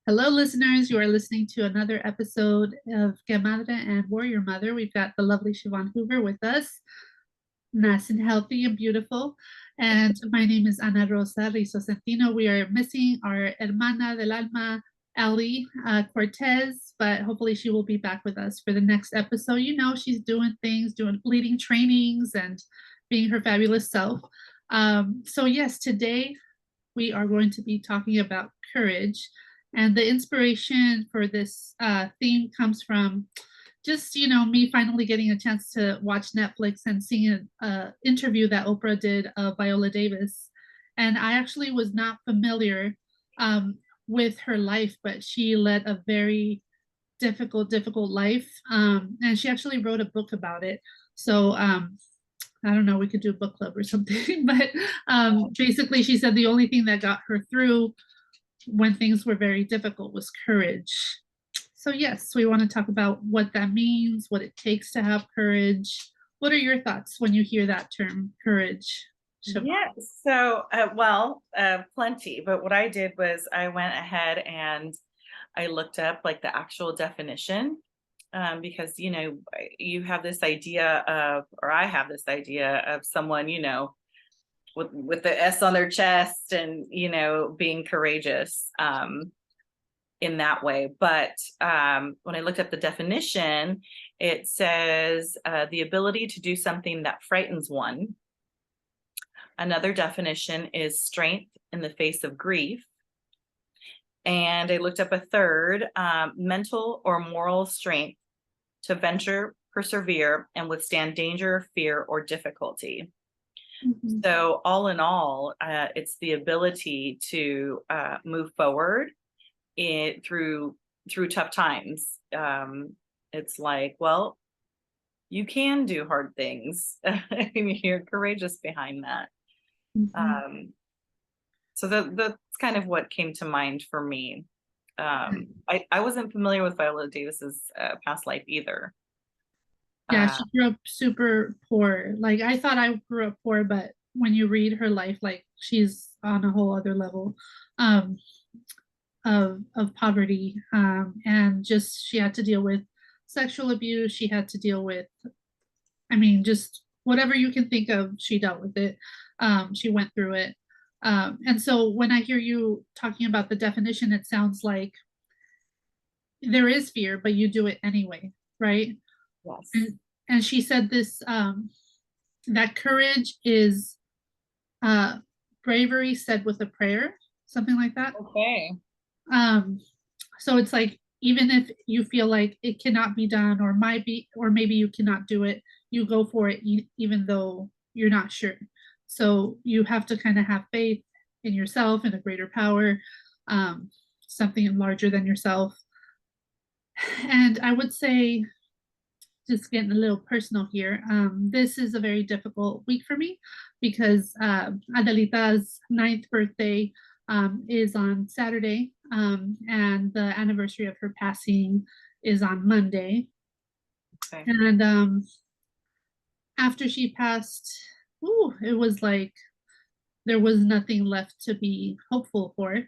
Hello, listeners. You are listening to another episode of Que Madre and Warrior Mother. We've got the lovely Siobhan Hoover with us, nice and healthy and beautiful. And my name is Ana Rosa Rizo Centino. We are missing our hermana del alma, Ali Cortez, but hopefully she will be back with us for the next episode. You know, she's doing things, leading trainings, and being her fabulous self. So, yes, today we are going to be talking about courage. And the inspiration for this theme comes from just, me finally getting a chance to watch Netflix and seeing an interview that Oprah did of Viola Davis. And I actually was not familiar with her life, but she led a very difficult life. And she actually wrote a book about it. So I don't know, we could do a book club or something. But basically, she said the only thing that got her through when things were very difficult was courage. So, yes, we want to talk about what that means, what it takes to have courage. What are your thoughts when you hear that term, courage? Siobhan? Yeah, plenty. But what I did was I went ahead and I looked up like the actual definition, because you have this idea of, or I have this idea of someone with the S on their chest and being courageous in that way. But when I looked up the definition, it says the ability to do something that frightens one. Another definition is strength in the face of grief. And I looked up a third, mental or moral strength to venture, persevere, and withstand danger, fear, or difficulty. Mhm. So all in all, it's the ability to move forward through tough times. It's like, well, you can do hard things, and you're courageous behind that. Mhm. Um, so that's kind of what came to mind for me. I wasn't familiar with Viola Davis's past life either. Yeah, Uh, she grew up super poor. Like, I thought I grew up poor, but when you read her life, like, she's on a whole other level. Um, of poverty, and just she had to deal with sexual abuse. She had to deal with, I mean, just whatever you can think of, she dealt with it. She went through it. And so when I hear you talking about the definition, it sounds like there is fear, but you do it anyway, right? yes. And she said this, that courage is uh, bravery said with a prayer, something like that. Okay. Um, so it's like, even if you feel like it cannot be done, or might be, or maybe you cannot do it, you go for it, even though you're not sure. So you have to kind of have faith in yourself and a greater power, um, something larger than yourself. And I would say, just getting a little personal here, this is a very difficult week for me because Adelita's ninth birthday is on Saturday, and the anniversary of her passing is on Monday. Okay. And after she passed, ooh, it was like there was nothing left to be hopeful for.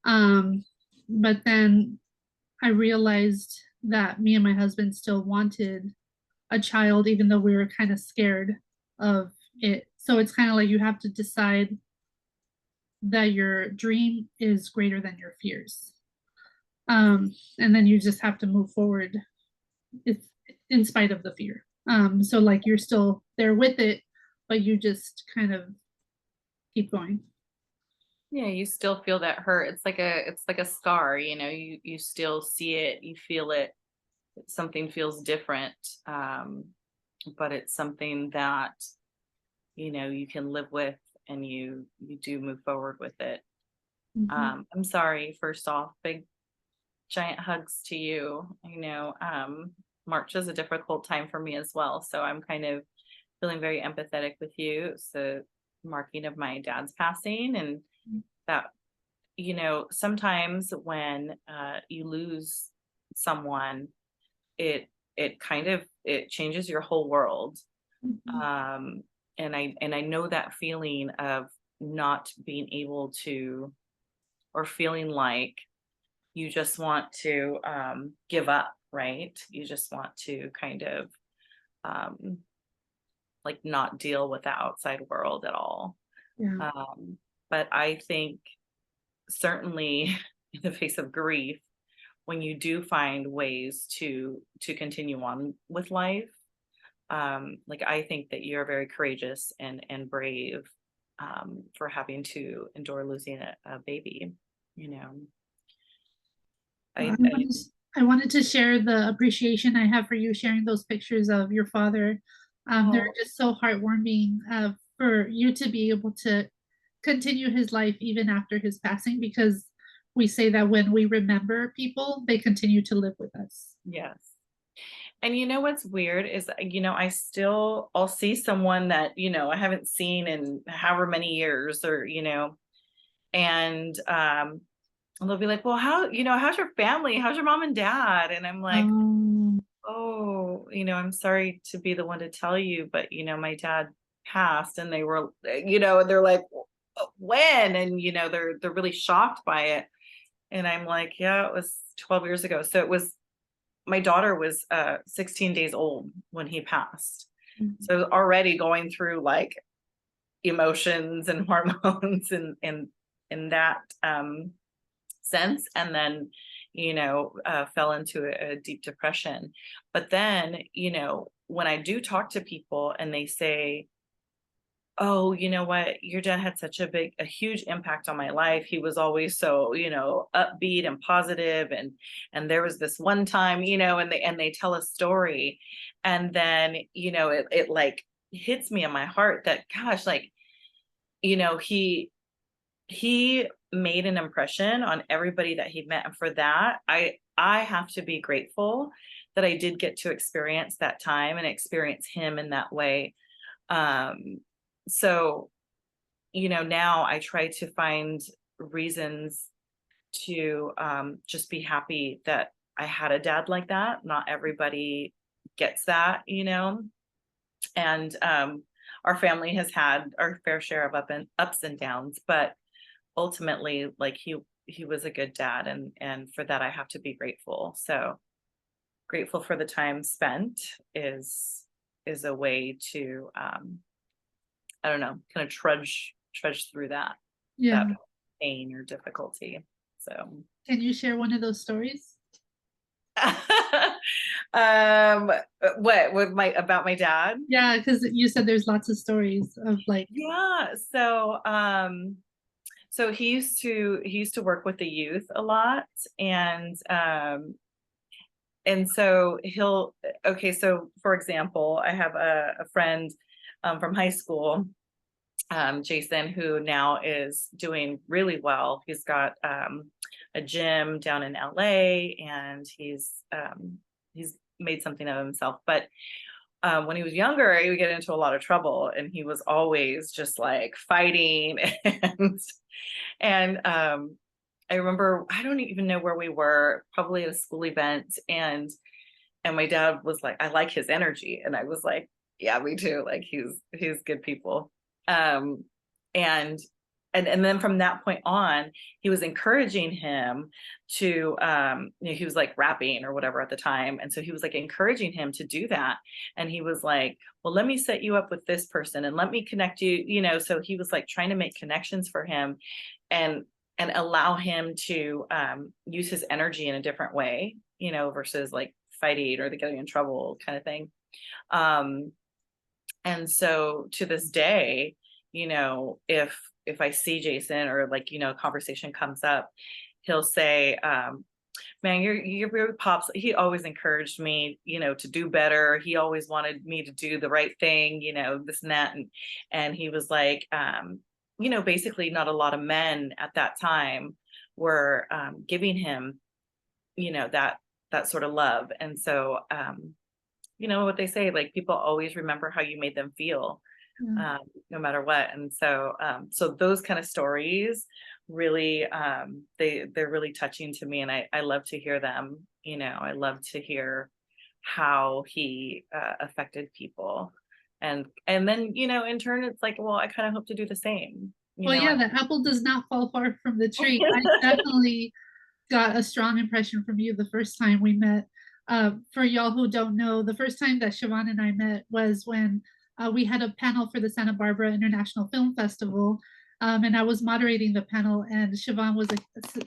Um, but then I realized that me and my husband still wanted a child, even though we were kind of scared of it. So it's kind of like you have to decide that your dream is greater than your fears. And then you just have to move forward if, in spite of the fear. So, like, you're still there with it, but you just kind of keep going. Yeah, you still feel that hurt. It's like a scar, you still see it, you feel it. Something feels different. But it's something that, you can live with, and you do move forward with it. Mhm. I'm sorry, first off, big giant hugs to you. March is a difficult time for me as well, so I'm kind of feeling very empathetic with you. It's the marking of my dad's passing, and that, sometimes when you lose someone, it it changes your whole world. Mhm. um and I know that feeling of not being able to, or feeling like you just want to give up, right? You just want to kind of um, like not deal with the outside world at all. Yeah. Um, but I think certainly in the face of grief, when you do find ways to continue on with life, like I think that you're very courageous and brave for having to endure losing a baby. You know, I I wanted, I wanted to share the appreciation I have for you sharing those pictures of your father. They're oh just so heartwarming for you to be able to continue his life even after his passing, because we say that when we remember people, they continue to live with us. yes. And you know what's weird is, I'll see someone that, I haven't seen in however many years or, and they'll be like, well, how's your family? How's your mom and dad? And I'm like, Um, oh, I'm sorry to be the one to tell you, but, my dad passed and they were, and they're like, when? And, they're really shocked by it. And I'm like, yeah, it was 12 years ago. So my daughter was 16 days old when he passed. So already going through like emotions and hormones and in that sense, and then fell into a deep depression. But then when I do talk to people and they say, oh, you know what, your dad had such a huge impact on my life. He was always so upbeat and positive, and there was this one time, and they tell a story, and then it like hits me in my heart that, gosh, like he made an impression on everybody that he met, and for that I have to be grateful that I did get to experience that time and experience him in that way. So now I try to find reasons to just be happy that I had a dad like that. Not everybody gets that, and our family has had our fair share of ups and downs, but ultimately, like he was a good dad, and for that I have to be grateful. So grateful for the time spent is a way to I don't know, kind of trudge through that yeah. pain or difficulty. So Can you share one of those stories? um what with my about my dad? Yeah, because you said there's lots of stories of like, Yeah. So he used to work with the youth a lot, and so he'll okay, so for example, I have a friend from high school, Jason, who now is doing really well. He's got a gym down in LA, and he's made something of himself. But when he was younger, he would get into a lot of trouble, and he was always just like fighting and I remember, I don't even know where we were, probably at a school event, and my dad was like, I like his energy, and I was like, yeah, me too. Like he's good people. Um, and and then from that point on, he was encouraging him to he was like rapping or whatever at the time, and so he was like encouraging him to do that, and he was like, well, let me set you up with this person and let me connect you, so he was like trying to make connections for him and allow him to use his energy in a different way, versus like fighting or the getting in trouble kind of thing. um and so to this day, if I see Jason or like, a conversation comes up, he'll say, man, your pops, he always encouraged me, to do better. He always wanted me to do the right thing, this and that. And he was like, basically not a lot of men at that time were giving him, that sort of love. And so, what they say, like people always remember how you made them feel, yeah. no matter what. And so, so those kind of stories really, they're really touching to me, and I love to hear them. I love to hear how he affected people, and then in turn, it's like, well, I kind of hope to do the same. Well, yeah, the apple does not fall far from the tree. I definitely got a strong impression from you the first time we met. For y'all who don't know, the first time that Siobhan and I met was when we had a panel for the Santa Barbara International Film Festival. And I was moderating the panel, and Siobhan was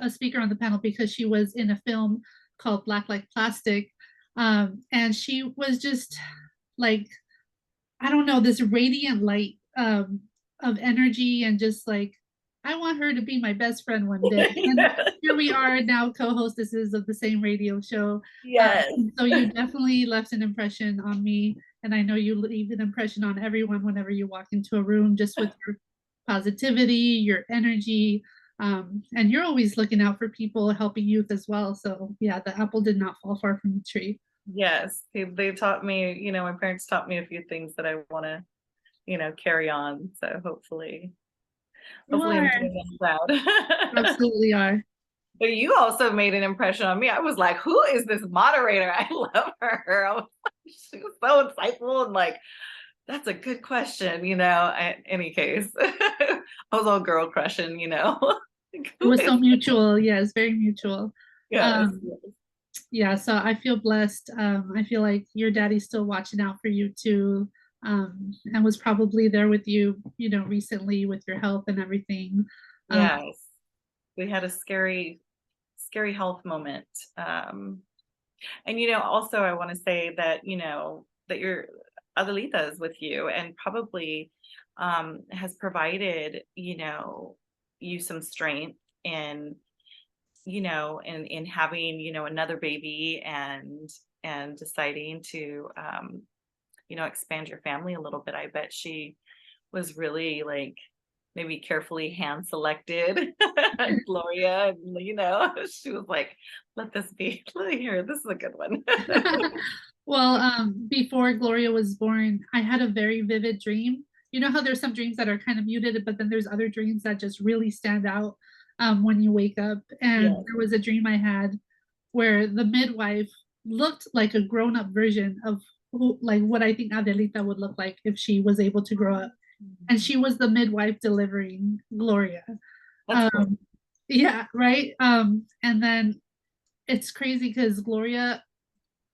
a speaker on the panel because she was in a film called Black Like Plastic. And she was just like, I don't know, this radiant light of energy, and just like, I want her to be my best friend one day. And here we are now, co-hostesses of the same radio show. Yes. So you definitely left an impression on me, and I know you leave an impression on everyone whenever you walk into a room, just with your positivity, your energy, and you're always looking out for people, helping youth as well. So yeah, the apple did not fall far from the tree. Yes, they taught me, my parents taught me a few things that I want to, carry on. So You hopefully I'm are. doing them proud. Absolutely are. But you also made an impression on me. I was like, who is this moderator? I love her. I was like, she was so insightful and like, that's a good question, In any case, I was all girl crushing, Like, It who was so is mutual. Yes, very mutual. yes, Um, yeah, so I feel blessed. I feel like your daddy's still watching out for you too, and was probably there with you, recently with your health and everything. yes. We had a scary health moment. And also I want to say that, that your Adelita is with you and probably has provided, you some strength in, in having, another baby and deciding to expand your family a little bit. I bet she was really like maybe carefully hand selected Gloria, and she was like, let this be here, this is a good one. Well, before Gloria was born, I had a very vivid dream. You know how there's some dreams that are kind of muted, but then there's other dreams that just really stand out when you wake up. And Yes. there was a dream I had where the midwife looked like a grown-up version of like what I think Adelita would look like if she was able to grow up. And she was the midwife delivering Gloria. That's cool. Um, yeah, right. And then it's crazy because Gloria,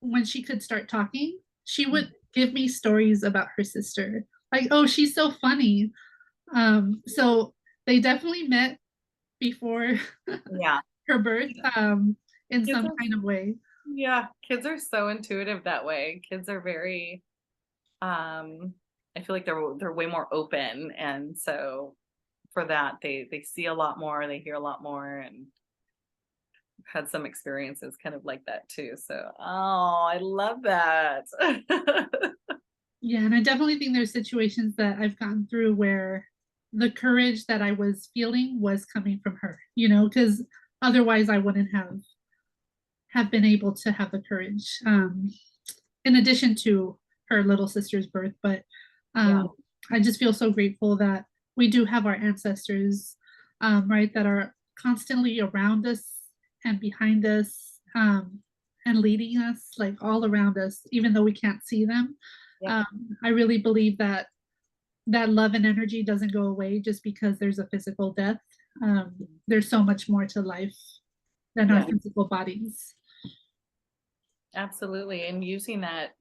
when she could start talking, she would give me stories about her sister. Like, oh, she's so funny. So they definitely met before Yeah. her birth, in Kids some are, kind of way. yeah, kids are so intuitive that way. Kids are very I feel like they're way more open, and so for that they see a lot more, they hear a lot more, and had some experiences kind of like that too. So, oh, I love that. Yeah, and I definitely think there's situations that I've gone through where the courage that I was feeling was coming from her, because otherwise I wouldn't have been able to have the courage. In addition to her little sister's birth, but Yeah. I just feel so grateful that we do have our ancestors, right, that are constantly around us and behind us, and leading us, like all around us, even though we can't see them. Yeah. I really believe that that love and energy doesn't go away just because there's a physical death. There's so much more to life than our Yeah, physical bodies. absolutely. And using that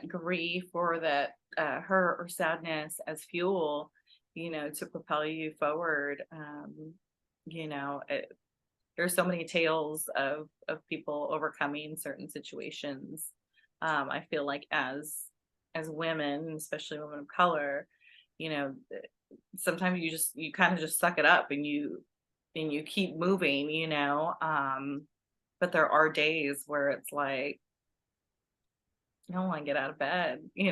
grief or that hurt or sadness as fuel, to propel you forward. There's so many tales of people overcoming certain situations. I feel like as women, especially women of color, you know, sometimes you kind of just suck it up and you keep moving, but there are days where it's like, I don't want to get out of bed, I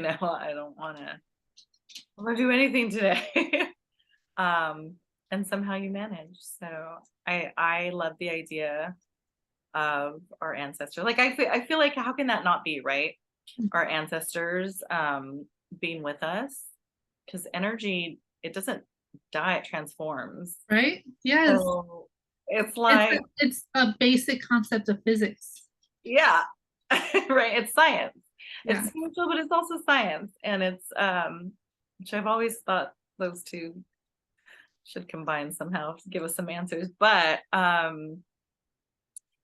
don't want to do anything today. um, and somehow you manage. So I love the idea of our ancestors. Like I feel like how can that not be right? Our ancestors being with us, because energy, it doesn't die, it transforms. Right? Yes. So it's It's like, it's a basic concept of physics. yeah, right. It's science. It's Yeah. spiritual, but it's also science. And it's which I've always thought those two should combine somehow to give us some answers. But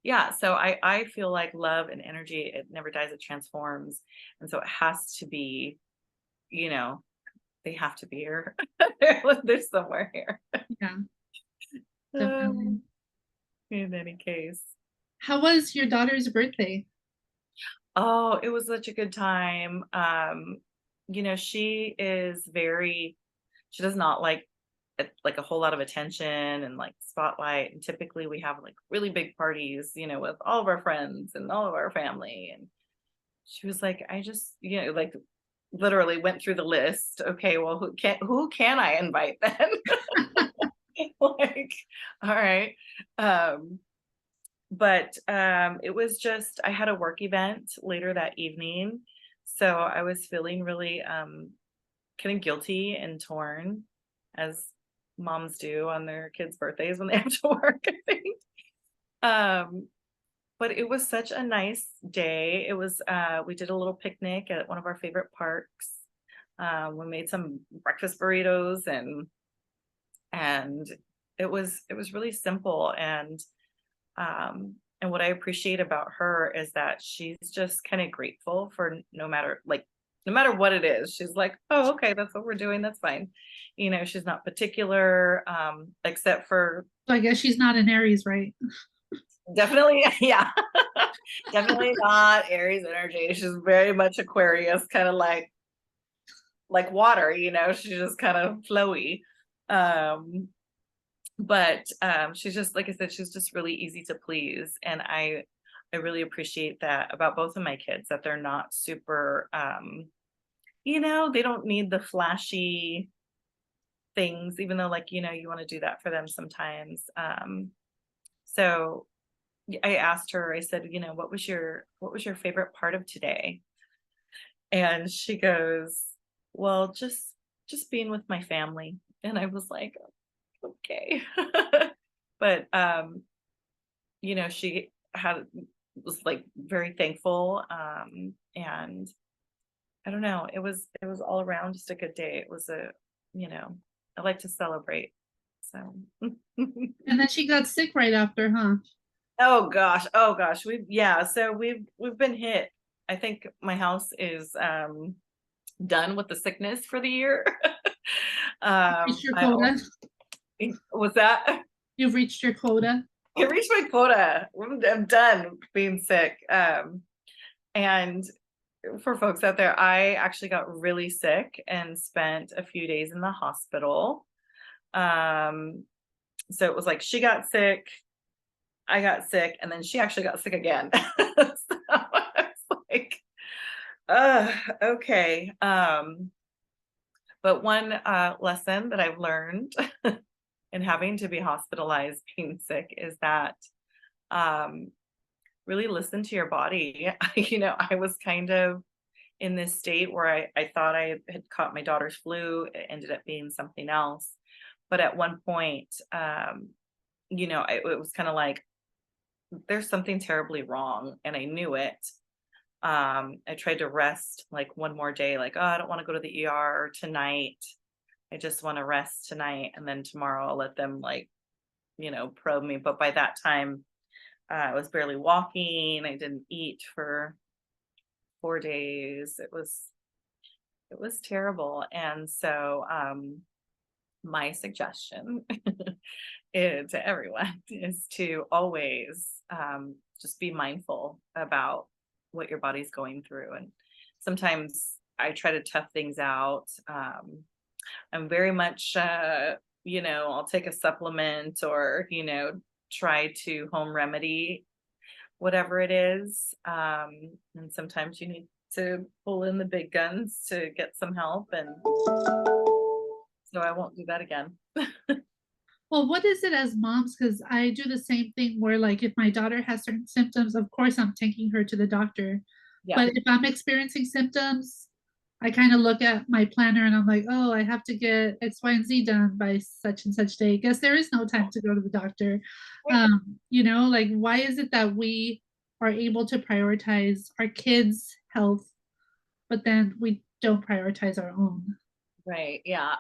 yeah, so I feel like love and energy, it never dies, it transforms. And so it has to be, you know, they have to be here. They're somewhere here. Yeah, Um, definitely. in any case. How was your daughter's birthday? Oh, it was such a good time. She is very, she does not like a whole lot of attention and like spotlight. And typically we have like really big parties, with all of our friends and all of our family. And she was like, I just, like literally went through the list. Okay, well, who can I invite then? Like, all right. Um, but it was just, I had a work event later that evening. So I was feeling really kind of guilty and torn, as moms do on their kids' birthdays when they have to work, I think. Um, but it was such a nice day. It was we did a little picnic at one of our favorite parks. We made some breakfast burritos, and it was really simple. And what I appreciate about her is that she's just kind of grateful for no matter what it is. She's like, oh, okay, that's what we're doing, that's fine. She's not particular, except for So I guess she's not an Aries, right? definitely, yeah. Definitely not Aries energy. She's very much Aquarius, kind of like water, she's just kind of flowy. But she's just, like I said, she's just really easy to please. And I really appreciate that about both of my kids, that they're not super, they don't need the flashy things, even though, like, you want to do that for them sometimes. So I asked her, I said, what was your favorite part of today? And she goes, well, just being with my family. And I was like, okay. But she was like very thankful. And I don't know, it was all around just a good day. It was you know, I like to celebrate. So And then she got sick right after, huh? oh gosh, so we've been hit. I think my house is done with the sickness for the year. Reached your I quota. was that You've reached your quota. I reached my quota. I'm done being sick. And for folks out there, I actually got really sick and spent a few days in the hospital. Um, so it was like she got sick, I got sick, and then she actually got sick again. So it's like, okay. But one lesson that I've learned in having to be hospitalized, being sick, is that um, really listen to your body. I was kind of in this state where I thought I had caught my daughter's flu. It ended up being something else. But at one point, it was kind of like, there's something terribly wrong. And I knew it. I tried to rest like one more day, like, oh, I don't want to go to the ER tonight. I just want to rest tonight. And then tomorrow I'll let them, like, probe me. But by that time, I was barely walking. I didn't eat for 4 days. It was terrible. And so my suggestion to everyone is to always just be mindful about what your body's going through. And sometimes I try to tough things out. I'm very much, I'll take a supplement, or, try to home remedy whatever it is. And sometimes you need to pull in the big guns to get some help. And so I won't do that again. Well, what is it as moms? Because I do the same thing where, like, if my daughter has certain symptoms, of course, I'm taking her to the doctor. Yeah. But if I'm experiencing symptoms, I kind of look at my planner and I'm like, oh, I have to get X, Y, and Z done by such and such day. Guess there is no time to go to the doctor. Like, why is it that we are able to prioritize our kids' health, but then we don't prioritize our own? Right. Yeah.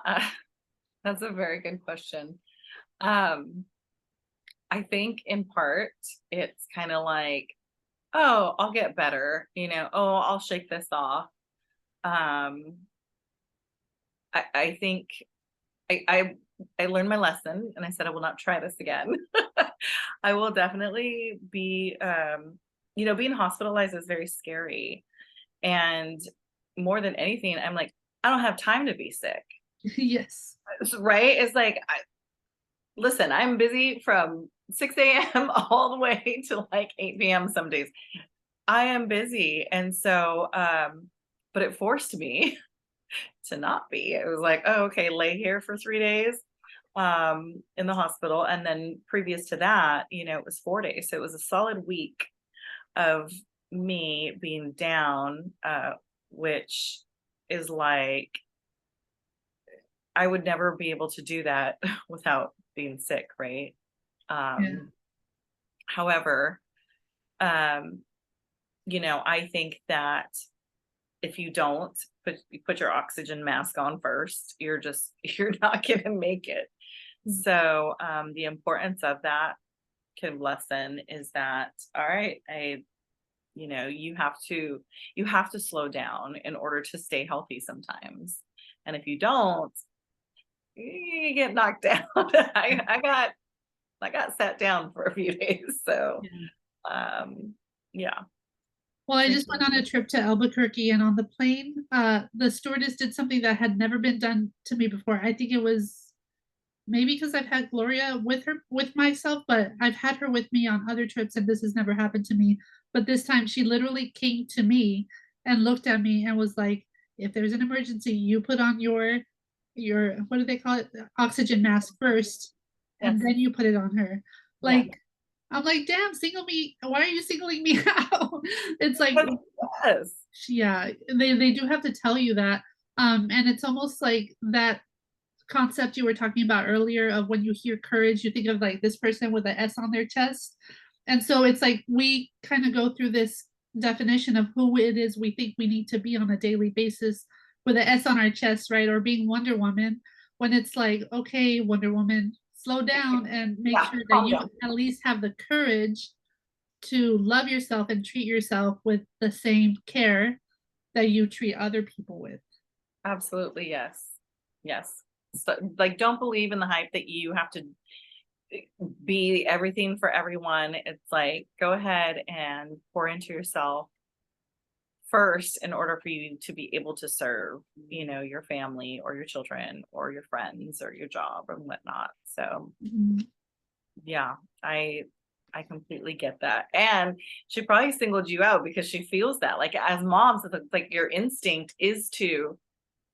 That's a very good question. Um, I think in part it's kind of like, oh, I'll get better, oh, I'll shake this off. Um, I think I learned my lesson and I said I will not try this again. I will definitely be, being hospitalized is very scary. And more than anything, I'm like, I don't have time to be sick. Yes. Right? It's like, listen, I'm busy from 6 a.m. all the way to like 8 p.m. some days. I am busy. And so, but it forced me to not be. It was like, oh, okay, lay here for 3 days in the hospital. And then previous to that, it was 4 days. So it was a solid week of me being down, which is like, I would never be able to do that without being sick, right? Yeah. However, um, I think that if you don't put your oxygen mask on first, you're not gonna make it. So the importance of that kind of lesson is that, all right, you have to slow down in order to stay healthy sometimes. And if you don't, you get knocked down. I got sat down for a few days. So Yeah. yeah. Well, I Drink. just went on a trip to Albuquerque, and on the plane, the stewardess did something that had never been done to me before. I think it was maybe because I've had Gloria with myself, but I've had her with me on other trips, and this has never happened to me. But this time, she literally came to me and looked at me and was like, "If there's an emergency, you put on your what do they call it, oxygen mask first, and Yes. then you put it on her." Yeah. Like, I'm like, damn, single me. Why are you singling me out? It's like, Yes. yeah, they do have to tell you that. And it's almost like that concept you were talking about earlier of when you hear courage, you think of like this person with an S on their chest. And so it's like we kind of go through this definition of who it is we think we need to be on a daily basis with an S on our chest, right? Or being Wonder Woman, when it's like, okay, Wonder Woman, slow down and make Yeah. sure that Calm you down. at least have the courage to love yourself and treat yourself with the same care that you treat other people with. Absolutely. Yes. Yes. So, like, don't believe in the hype that you have to be everything for everyone. It's like, go ahead and pour into yourself first in order for you to be able to serve, your family or your children or your friends or your job and whatnot. So Mhm. yeah, I completely get that. And she probably singled you out because she feels that. Like as moms, it's like your instinct is to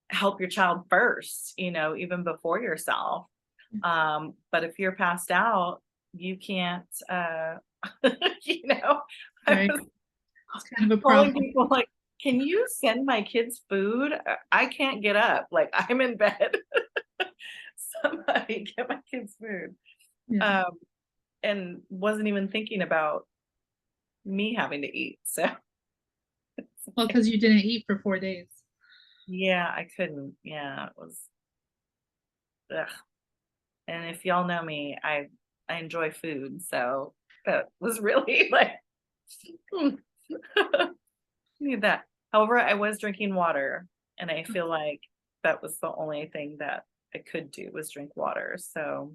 help your child first, even before yourself. But if you're passed out, you can't you know, I Right. was It's kind of a calling problem. people like, can you send my kids food? I can't get up. Like I'm in bed. Somebody get my kids food. Yeah. Um, and wasn't even thinking about me having to eat. So Well, because you didn't eat for 4 days. yeah, I couldn't. Yeah, it was ugh. And if y'all know me, I enjoy food, so that was really like need that. However, I was drinking water, and I feel like that was the only thing that I could do was drink water. So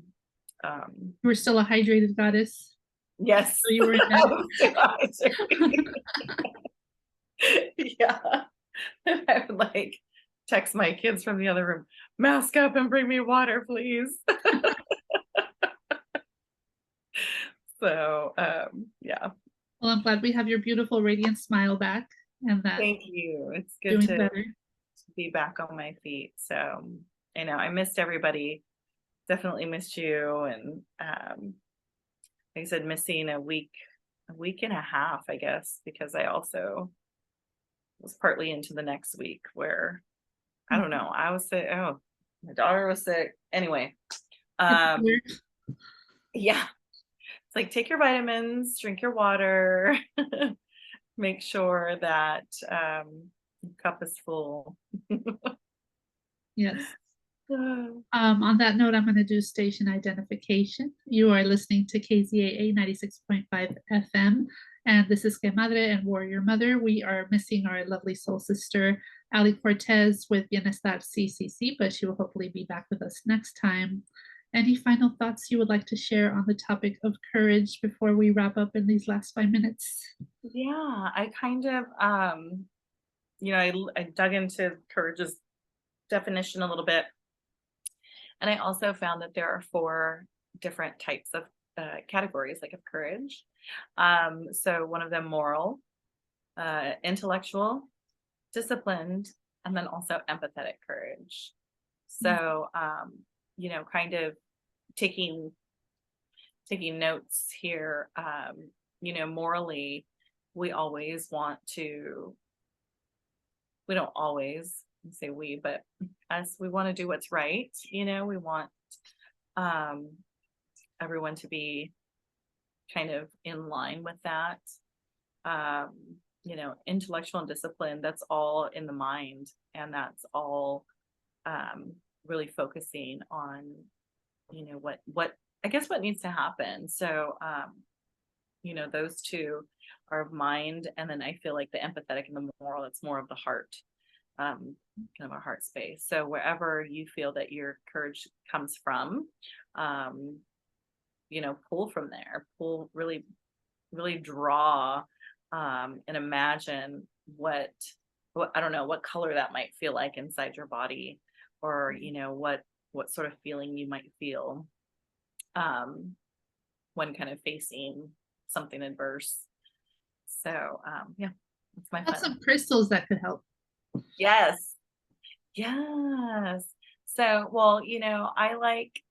You were still a hydrated goddess. yes, So you were in I bed. was dehydrated. Yeah. And I would like text my kids from the other room, mask up and bring me water, please. So yeah. Well, I'm glad we have your beautiful radiant smile back and that Thank you. It's good doing to better. be back on my feet. So I know I missed everybody. Definitely missed you. And like I said, missing a week and a half, I guess, because I also was partly into the next week where I don't know, I was sick. Oh, my daughter was sick. Anyway, It's um, weird. yeah, it's like take your vitamins, drink your water, make sure that your cup is full. Yes. On that note, I'm going to do station identification. You are listening to KZAA 96.5 FM, and this is Que Madre and Warrior Mother. We are missing our lovely soul sister, Ali Cortez, with Bienestar CCC, but she will hopefully be back with us next time. Any final thoughts you would like to share on the topic of courage before we wrap up in these last 5 minutes? Yeah, I kind of, I dug into courage's definition a little bit. And I also found that there are 4 different types of categories, like, of courage. So one of them moral, intellectual, disciplined, and then also empathetic courage. So, kind of taking notes here, morally, we don't always say we, but us, we want to do what's right. We want everyone to be kind of in line with that. Intellectual and discipline, that's all in the mind, and that's all really focusing on, what I guess what needs to happen. So, those 2 are of mind, and then I feel like the empathetic and the moral, it's more of the heart, kind of a heart space. So wherever you feel that your courage comes from, pull from there, really, really draw, and imagine what I don't know, what color that might feel like inside your body, or, what sort of feeling you might feel, when kind of facing something adverse. So, that's my Have fun. some crystals that could help. Yes. Yes. So, well, I like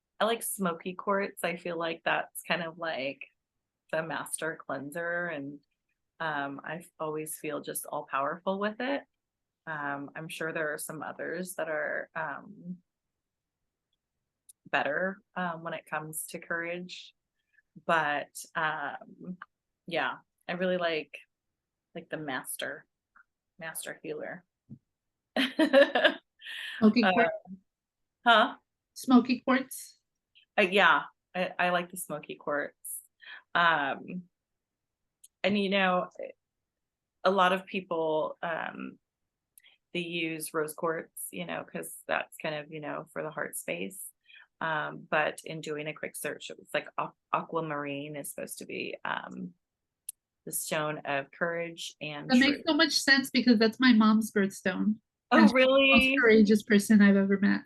smoky quartz. I feel like that's kind of like the master cleanser, and I always feel just all powerful with it. I'm sure there are some others that are better when it comes to courage, but yeah, I really like the master healer. Smoky Uh, quartz. huh? Smoky quartz. Yeah, I like the smoky quartz. And a lot of people they use rose quartz, because that's kind of, for the heart space. But in doing a quick search, it was like aquamarine is supposed to be the stone of courage and That truth. makes so much sense because that's my mom's birthstone. Oh, And she's the most really? courageous person I've ever met.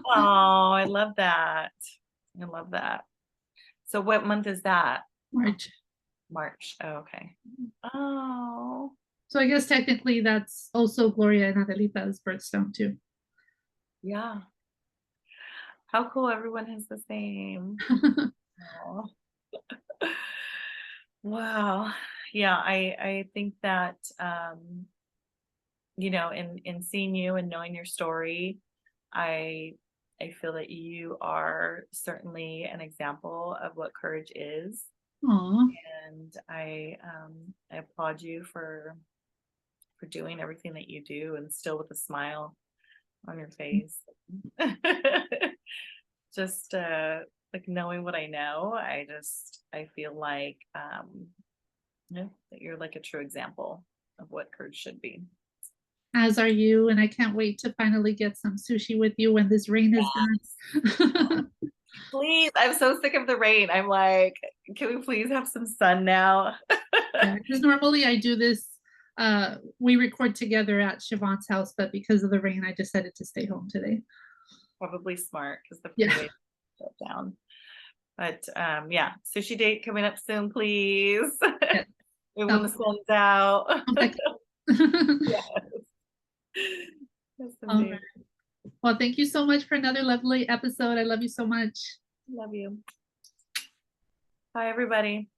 Oh, I love that. I love that. So what month is that? March. March. Oh, okay. Oh, So I guess technically that's also Gloria and Adelita's birthstone too. yeah. How cool everyone has the same. Aw. Wow. Yeah, I think that in seeing you and knowing your story, I I feel that you are certainly an example of what courage is. Aw. And I applaud you for doing everything that you do, and still with a smile on your face. Just like knowing what I know, I feel like that you're like a true example of what courage should be. As are you, and I can't wait to finally get some sushi with you when this rain is done. Please, I'm so sick of the rain. I'm like, can we please have some sun now? Yeah, because normally I do this. We record together at Siobhan's house, but because of the rain, I decided to stay home today. Probably smart because the Yeah. freeway shut down. But yeah, sushi date coming up soon, please. Yeah. Maybe when the sun's out. Okay. Yes. Yes, All indeed. right. Well, thank you so much for another lovely episode. I love you so much. Love you. Bye, everybody.